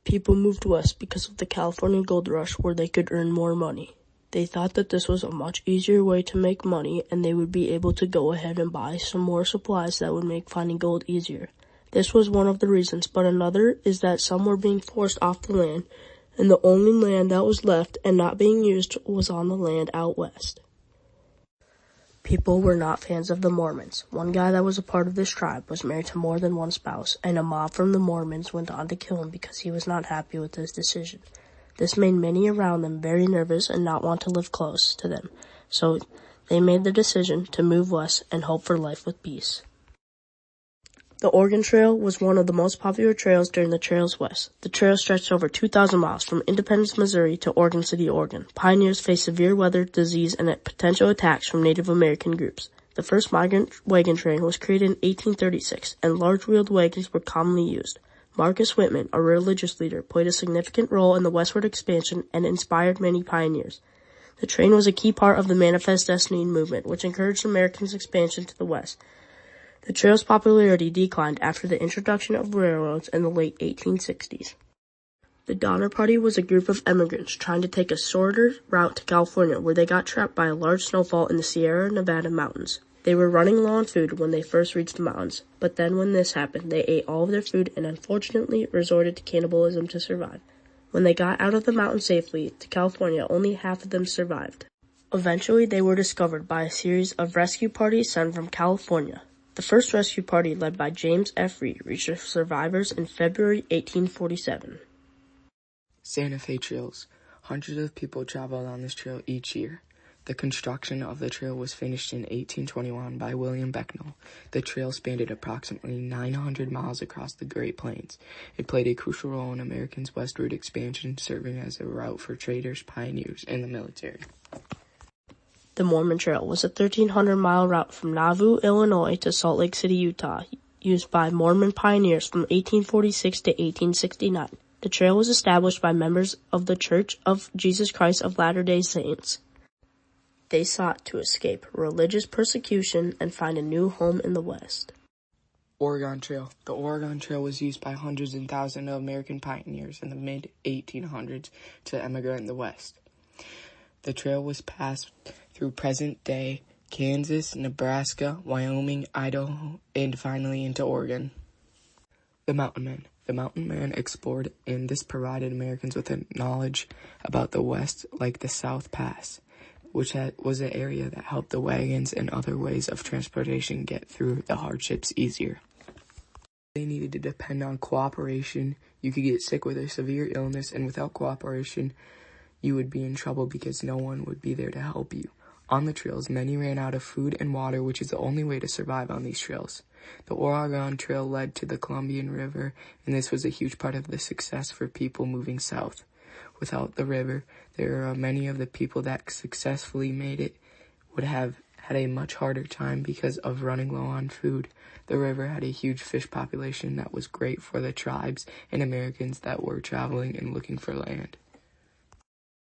People moved west because of the California gold rush where they could earn more money. They thought that this was a much easier way to make money and they would be able to go ahead and buy some more supplies that would make finding gold easier. This was one of the reasons, but another is that some were being forced off the land, and the only land that was left and not being used was on the land out west. People were not fans of the Mormons. One guy that was a part of this tribe was married to more than one spouse, and a mob from the Mormons went on to kill him because he was not happy with his decision. This made many around them very nervous and not want to live close to them, so they made the decision to move west and hope for life with peace. The Oregon Trail was one of the most popular trails during the Trails West. The trail stretched over 2,000 miles from Independence, Missouri to Oregon City, Oregon. Pioneers faced severe weather, disease, and potential attacks from Native American groups. The first migrant wagon train was created in 1836, and large-wheeled wagons were commonly used. Marcus Whitman, a religious leader, played a significant role in the westward expansion and inspired many pioneers. The train was a key part of the Manifest Destiny movement, which encouraged Americans' expansion to the west. The trail's popularity declined after the introduction of railroads in the late 1860s. The Donner Party was a group of immigrants trying to take a shorter route to California, where they got trapped by a large snowfall in the Sierra Nevada mountains. They were running low on food when they first reached the mountains, but then when this happened, they ate all of their food and unfortunately resorted to cannibalism to survive. When they got out of the mountain safely to California, only half of them survived. Eventually, they were discovered by a series of rescue parties sent from California. The first rescue party, led by James F. Reed, reached the survivors in February 1847. Santa Fe Trails. Hundreds of people travel on this trail each year. The construction of the trail was finished in 1821 by William Becknell. The trail spanned approximately 900 miles across the Great Plains. It played a crucial role in Americans' westward expansion, serving as a route for traders, pioneers, and the military. The Mormon Trail was a 1,300-mile route from Nauvoo, Illinois to Salt Lake City, Utah, used by Mormon pioneers from 1846 to 1869. The trail was established by members of the Church of Jesus Christ of Latter-day Saints. They sought to escape religious persecution and find a new home in the West. Oregon Trail. The Oregon Trail was used by hundreds and thousands of American pioneers in the mid-1800s to emigrate in the West. The trail was passed through present-day Kansas, Nebraska, Wyoming, Idaho, and finally into Oregon. The Mountain Man. The Mountain Man explored, and this provided Americans with a knowledge about the West like the South Pass, which was an area that helped the wagons and other ways of transportation get through the hardships easier. They needed to depend on cooperation. You could get sick with a severe illness, and without cooperation, you would be in trouble because no one would be there to help you. On the trails, many ran out of food and water, which is the only way to survive on these trails. The Oregon Trail led to the Columbian River, and this was a huge part of the success for people moving south. Without the river, there are many of the people that successfully made it would have had a much harder time because of running low on food. The river had a huge fish population that was great for the tribes and Americans that were traveling and looking for land.